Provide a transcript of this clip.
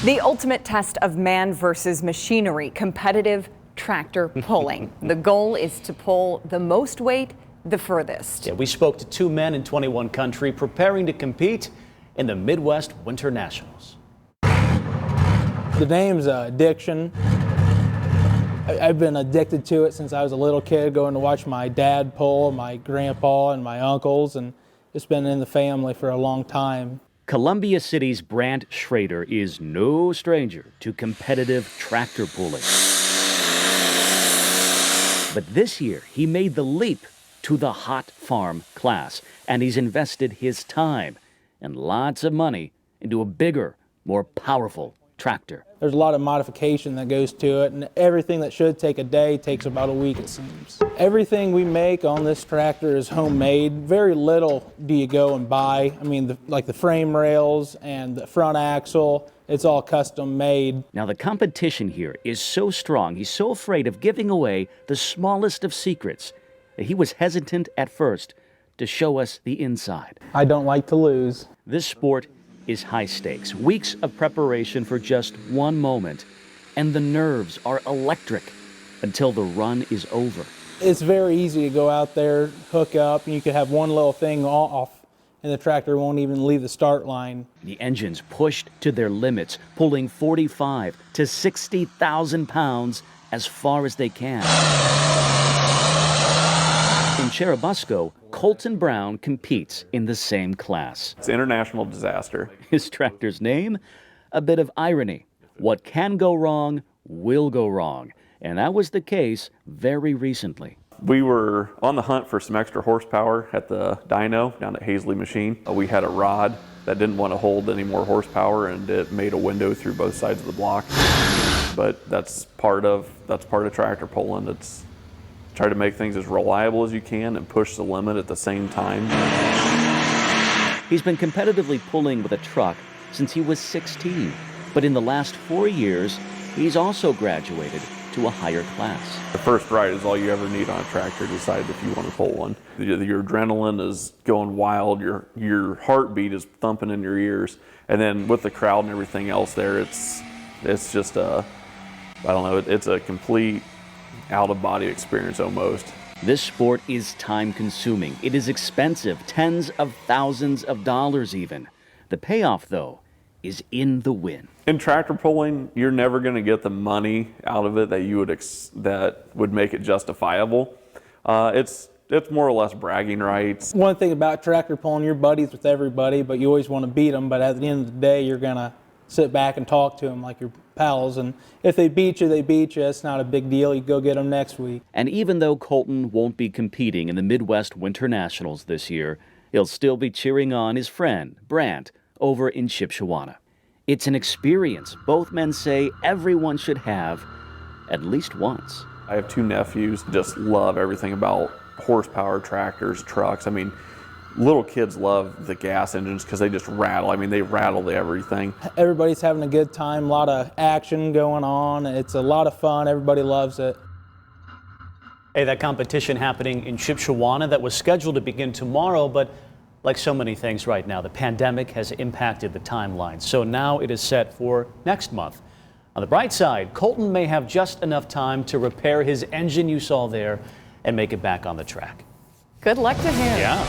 The ultimate test of man versus machinery, competitive tractor pulling. The goal is to pull the most weight the furthest. Yeah, we spoke to two men in 21 countries preparing to compete in the Midwest Winter Nationals. The name's addiction. I've been addicted to it since I was a little kid, going to watch my dad pull, my grandpa and my uncles, and it's been in the family for a long time. Columbia City's Brant Schrader is no stranger to competitive tractor pulling. But this year, he made the leap to the hot farm class, and he's invested his time and lots of money into a bigger, more powerful tractor. There's a lot of modification that goes to it, and everything that should take a day takes about a week, it seems. Everything we make on this tractor is homemade. Very little do you go and buy. I mean, like the frame rails and the front axle, it's all custom made. Now, the competition here is so strong, he's so afraid of giving away the smallest of secrets that he was hesitant at first to show us the inside. I don't like to lose. This sport is high stakes, weeks of preparation for just one moment, and the nerves are electric until the run is over. It's very easy to go out there, hook up, and you could have one little thing off, and the tractor won't even leave the start line. The engine's pushed to their limits, pulling 45 to 60,000 pounds as far as they can. In Churubusco, Colten Brown competes in the same class. It's an international disaster. His tractor's name? A bit of irony. What can go wrong will go wrong. And that was the case very recently. We were on the hunt for some extra horsepower at the dyno down at Hazley Machine. We had a rod that didn't want to hold any more horsepower, and it made a window through both sides of the block. But that's part of tractor pulling. It's try to make things as reliable as you can and push the limit at the same time. He's been competitively pulling with a truck since he was 16. But in the last 4 years, he's also graduated to a higher class. The first ride is all you ever need on a tractor to decide if you want to pull one. Your adrenaline is going wild, your heartbeat is thumping in your ears, and then with the crowd and everything else there, it's just it's a complete out-of-body experience almost. This sport is time-consuming. It is expensive, tens of thousands of dollars even. The payoff, though, is in the win. In tractor pulling, you're never going to get the money out of it that would make it justifiable. It's more or less bragging rights. One thing about tractor pulling, you're buddies with everybody, but you always want to beat them. But at the end of the day, you're going to sit back and talk to them like your pals, and if they beat you, they beat you. It's not a big deal. You go get them next week. And even though Colten won't be competing in the Midwest Winter Nationals this year, he'll still be cheering on his friend, Brant, over in Shipshewana. It's an experience both men say everyone should have at least once. I have two nephews who just love everything about horsepower, tractors, trucks. I mean, little kids love the gas engines because they just rattle. I mean, they rattle everything. Everybody's having a good time, a lot of action going on. It's a lot of fun. Everybody loves it. Hey, that competition happening in Shipshewana that was scheduled to begin tomorrow, but like so many things right now, the pandemic has impacted the timeline. So now it is set for next month. On the bright side, Colten may have just enough time to repair his engine you saw there and make it back on the track. Good luck to him. Yeah.